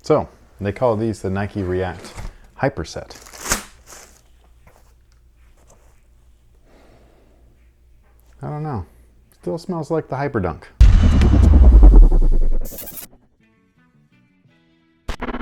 So they call these the Nike React Hyperset. I don't know. Still smells like the Hyperdunk.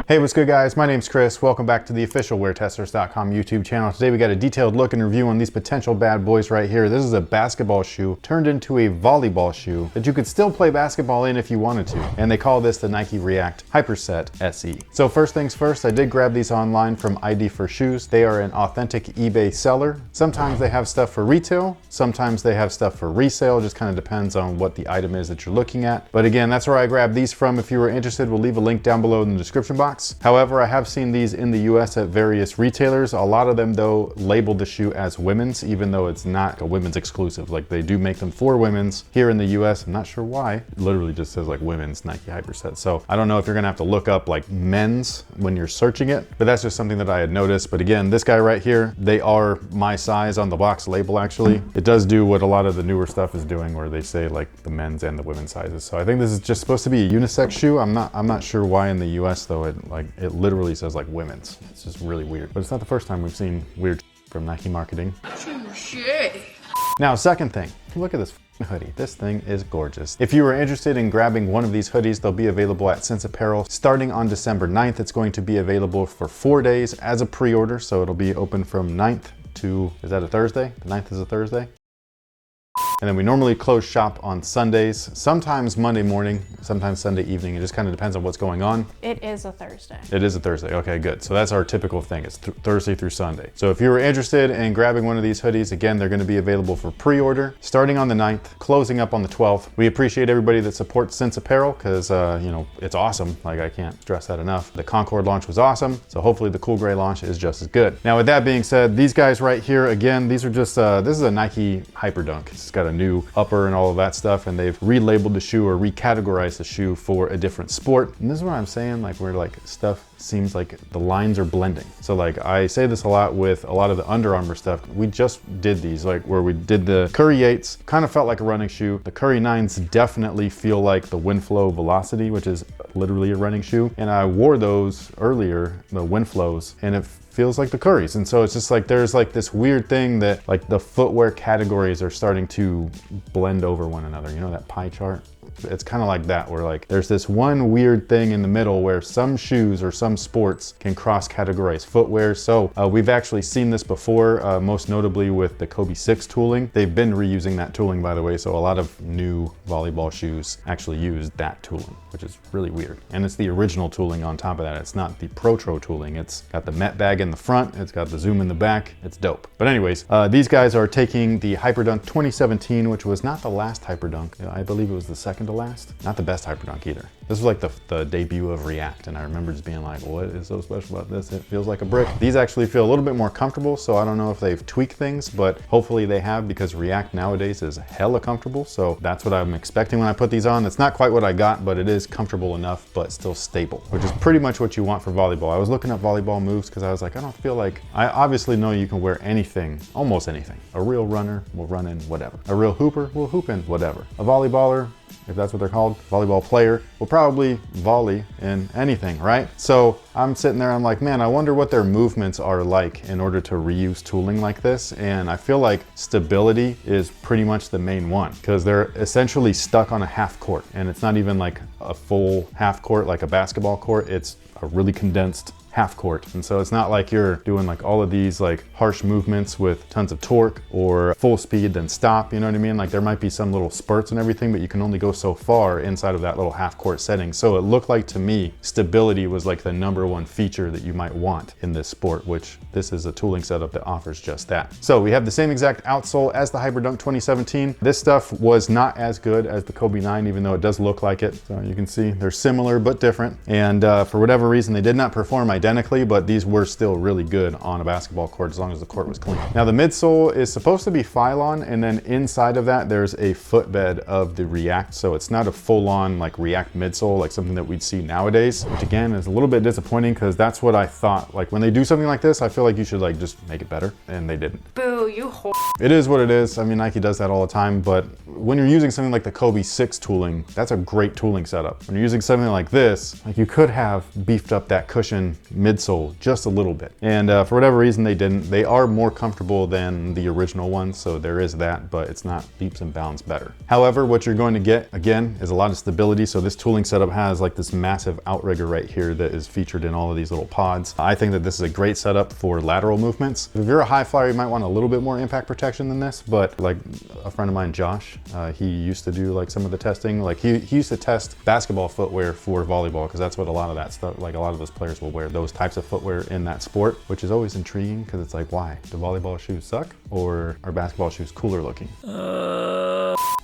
Hey, what's good guys? My name's Chris. Welcome back to the official WearTesters.com YouTube channel. Today we got a detailed look and review on these potential bad boys right here. This is a basketball shoe turned into a volleyball shoe that you could still play basketball in if you wanted to. And they call this the Nike React Hyperset SE. So first things first, I did grab these online from ID for Shoes. They are an authentic eBay seller. Sometimes they have stuff for retail. Sometimes they have stuff for resale. Just kind of depends on what the item is that you're looking at. But again, that's where I grabbed these from. If you were interested, we'll leave a link down below in the description box. However, I have seen these in the US at various retailers. A lot of them though label the shoe as women's, even though it's not a women's exclusive. Like they do make them for women's here in the US. I'm not sure why. It literally just says like women's Nike Hyperset. So I don't know if you're gonna have to look up like men's when you're searching it, but that's just something that I had noticed. But again, this guy right here, they are my size on the box label actually. It does do what a lot of the newer stuff is doing where they say like the men's and the women's sizes. So I think this is just supposed to be a unisex shoe. I'm not sure why in the US though it literally says like women's. It's just really weird. But it's not the first time we've seen weird from Nike marketing. Now, second thing, look at this hoodie. This thing is gorgeous. If you are interested in grabbing one of these hoodies, they'll be available at Sense Apparel starting on December 9th. It's going to be available for 4 days as a pre-order. So it'll be open from 9th to, is that a Thursday? The 9th is a Thursday. And then we normally close shop on Sundays, sometimes Monday morning, sometimes Sunday evening. It just kind of depends on what's going on. It is a Thursday. It is a Thursday. Okay, good. So that's our typical thing. It's Thursday through Sunday. So if you were interested in grabbing one of these hoodies, again, they're going to be available for pre-order starting on the 9th, closing up on the 12th. We appreciate everybody that supports Sense Apparel because, you know, it's awesome. Like I can't stress that enough. The Concord launch was awesome. So hopefully the Cool Gray launch is just as good. Now with that being said, these guys right here, again, these are just, this is a Nike Hyperdunk. It's got a new upper and all of that stuff, and they've relabeled the shoe or recategorized the shoe for a different sport. And this is what I'm saying, like where like stuff seems like the lines are blending. So like I say this a lot with a lot of the Under Armour stuff. We just did these, like where we did the Curry 8s, kind of felt like a running shoe. The Curry 9s definitely feel like the Windflow Velocity, which is literally a running shoe. And I wore those earlier, the Windflows, and it feels like the Currys. And so it's just like there's like this weird thing that like the footwear categories are starting to blend over one another. You know that pie chart? It's kind of like that, where like there's this one weird thing in the middle where some shoes or some sports can cross categorize footwear. So we've actually seen this before, most notably with the Kobe 6 tooling. They've been reusing that tooling, by the way. So a lot of new volleyball shoes actually use that tooling, which is really weird. And it's the original tooling on top of that. It's not the Protro tooling. It's got the Met bag in the front. It's got the zoom in the back. It's dope. But anyways, these guys are taking the Hyperdunk 2017, which was not the last Hyperdunk. I believe it was the second to last. Not the best Hyperdunk either. This was like the debut of React, and I remember just being like, what is so special about this? It feels like a brick. These actually feel a little bit more comfortable, so I don't know if they've tweaked things, but hopefully they have, because React nowadays is hella comfortable. So that's what I'm expecting when I put these on. It's not quite what I got, but it is comfortable enough, but still stable, which is pretty much what you want for volleyball. I was looking at volleyball moves because I was like, I don't feel like, I obviously know you can wear anything, almost anything. A real runner will run in whatever. A real hooper will hoop in whatever. A volleyballer, if that's what they're called, volleyball player, will probably volley in anything, right? So I'm sitting there, I'm like, man, I wonder what their movements are like in order to reuse tooling like this. And I feel like stability is pretty much the main one, because they're essentially stuck on a half court, and it's not even like a full half court like a basketball court. It's a really condensed half court. And so it's not like you're doing like all of these like harsh movements with tons of torque or full speed then stop, you know what I mean? Like there might be some little spurts and everything, but you can only go so far inside of that little half court setting. So it looked like to me, stability was like the #1 feature that you might want in this sport, which this is a tooling setup that offers just that. So we have the same exact outsole as the Hyperdunk 2017. This stuff was not as good as the Kobe 9, even though it does look like it. So you can see they're similar but different. And for whatever reason, they did not perform identically, but these were still really good on a basketball court as long as the court was clean. Now the midsole is supposed to be Phylon, and then inside of that there's a footbed of the React, so it's not a full-on like React midsole like something that we'd see nowadays, which again is a little bit disappointing because that's what I thought. Like when they do something like this, I feel like you should like just make it better, and they didn't. Boo, you whore. It is what it is. I mean, Nike does that all the time, but when you're using something like the Kobe 6 tooling, that's a great tooling setup. When you're using something like this, like you could have beefed up that cushion midsole just a little bit. And for whatever reason they didn't. They are more comfortable than the original ones, so there is that, but it's not leaps and bounds better. However, what you're going to get, again, is a lot of stability. So this tooling setup has like this massive outrigger right here that is featured in all of these little pods. I think that this is a great setup for lateral movements. If you're a high flyer, you might want a little bit more impact protection than this, but like a friend of mine, Josh, he used to do like some of the testing. Like he used to test basketball footwear for volleyball, because that's what a lot of that stuff, like a lot of those players will wear those types of footwear in that sport, which is always intriguing because it's like, why? Do volleyball shoes suck, or are basketball shoes cooler looking?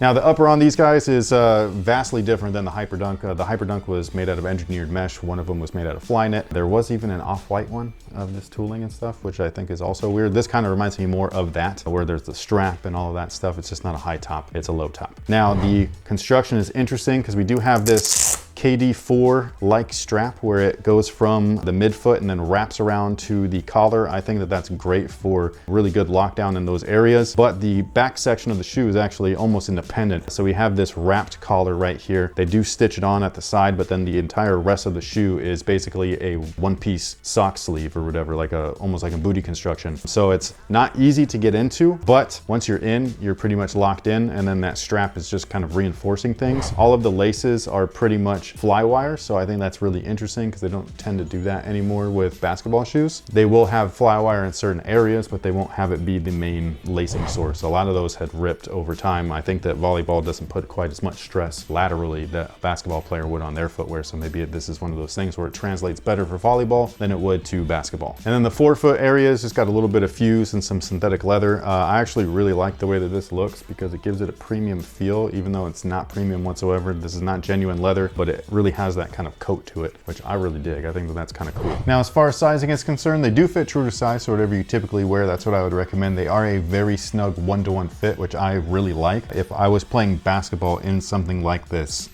Now the upper on these guys is vastly different than the Hyperdunk. The Hyperdunk was made out of engineered mesh. One of them was made out of Flyknit. There was even an off-white one of this tooling and stuff, which I think is also weird. This kind of reminds me more of that, where there's the strap and all of that stuff. It's just not a high top, it's a low top. Now the construction is interesting because we do have this KD4 like strap where it goes from the midfoot and then wraps around to the collar. I think that that's great for really good lockdown in those areas, but the back section of the shoe is actually almost independent. So we have this wrapped collar right here. They do stitch it on at the side, but then the entire rest of the shoe is basically a one-piece sock sleeve or whatever, like almost like a booty construction. So it's not easy to get into, but once you're in, you're pretty much locked in, and then that strap is just kind of reinforcing things. All of the laces are pretty much fly wire, so I think that's really interesting because they don't tend to do that anymore with basketball shoes. They will have fly wire in certain areas, but they won't have it be the main lacing source. A lot of those had ripped over time. I think that volleyball doesn't put quite as much stress laterally that a basketball player would on their footwear, so maybe this is one of those things where it translates better for volleyball than it would to basketball. And then the forefoot area has just got a little bit of fuse and some synthetic leather. I actually really like the way that this looks because it gives it a premium feel, even though it's not premium whatsoever. This is not genuine leather, but it really has that kind of coat to it, which I really dig. I think that that's kind of cool. Now, as far as sizing is concerned, they do fit true to size, so whatever you typically wear, that's what I would recommend. They are a very snug one-to-one fit, which I really like. If I was playing basketball in something like this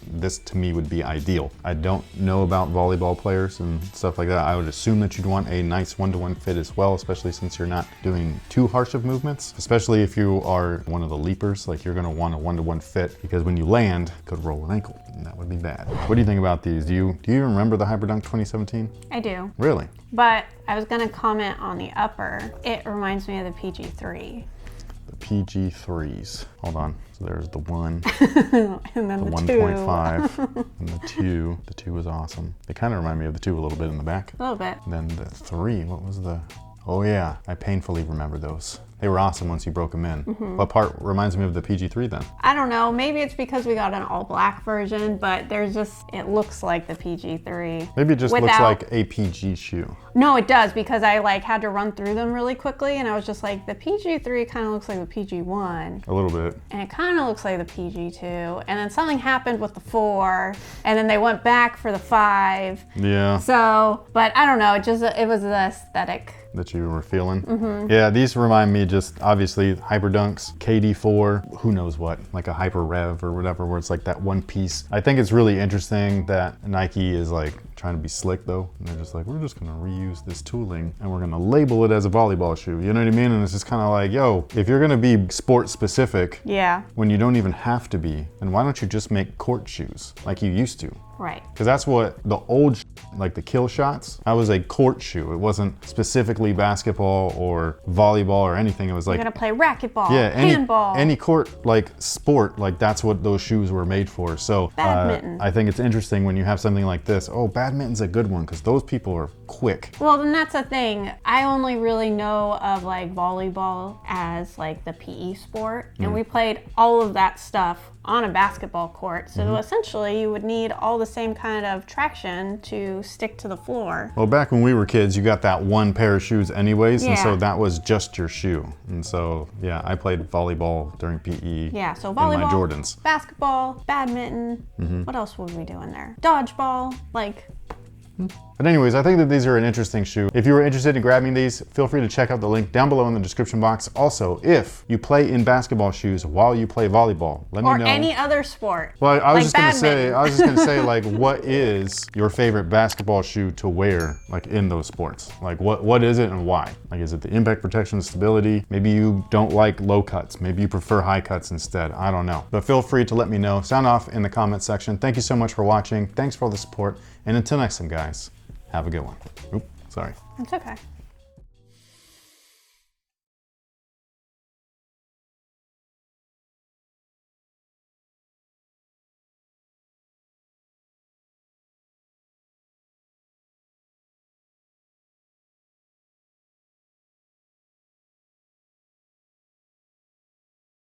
to me would be ideal. I don't know about volleyball players and stuff like that. I would assume that you'd want a nice one-to-one fit as well, especially since you're not doing too harsh of movements, especially if you are one of the leapers. Like, you're gonna want a one-to-one fit because when you land, you could roll an ankle, and that would be bad. What do you think about these? Do you remember the Hyperdunk 2017? I do. Really? But I was gonna comment on the upper. It reminds me of the PG3. The PG3s. Hold on. So there's the 1, and then the 1.5, and the 2. The 2 was awesome. They kind of remind me of the 2 a little bit in the back. A little bit. And then the 3, what was the... Oh yeah, I painfully remember those. They were awesome once you broke them in. What part reminds me of the PG3 then? I don't know, maybe it's because we got an all black version, but there's just, it looks like the PG3. Maybe it just looks like a PG shoe. No, it does, because I like had to run through them really quickly, and I was just like, the PG3 kind of looks like the PG1. A little bit. And it kind of looks like the PG2. And then something happened with the 4, and then they went back for the 5. Yeah. So, but I don't know, it was the aesthetic that you were feeling. Yeah, these remind me just obviously Hyperdunks, KD4, who knows what, like a Hyper Rev or whatever, where it's like that one piece. I think it's really interesting that Nike is like trying to be slick though. And they're just like, we're just gonna reuse this tooling and we're gonna label it as a volleyball shoe. You know what I mean? And it's just kind of like, yo, if you're gonna be sport specific, yeah, when you don't even have to be, then why don't you just make court shoes like you used to? Right. Because that's what the old, like the kill shots, that was a court shoe. It wasn't specifically basketball or volleyball or anything. It was like, you're gonna play racquetball, yeah, handball. Any court, like sport, like that's what those shoes were made for. So badminton. I think it's interesting when you have something like this. Oh, badminton's a good one because those people are quick. Well, then that's the thing. I only really know of like volleyball as like the PE sport, and we played all of that stuff on a basketball court. So essentially you would need all the same kind of traction to stick to the floor. Well, back when we were kids, you got that one pair of shoes anyways, and so Yeah. that was just your shoe. And so, yeah, I played volleyball during PE. Yeah, so in volleyball, my Jordans. basketball, badminton, what else would we do in there? Dodgeball, like But anyways, I think that these are an interesting shoe. If you were interested in grabbing these, feel free to check out the link down below in the description box. Also, if you play in basketball shoes while you play volleyball, let me know. Or any other sport. Well, I was like just gonna say, like, what is your favorite basketball shoe to wear, like, in those sports? Like, what is it and why? Like, is it the impact protection, stability? Maybe you don't like low cuts. Maybe you prefer high cuts instead. I don't know. But feel free to let me know. Sound off in the comment section. Thank you so much for watching. Thanks for all the support. And until next time, guys, have a good one. Oops, sorry. It's okay.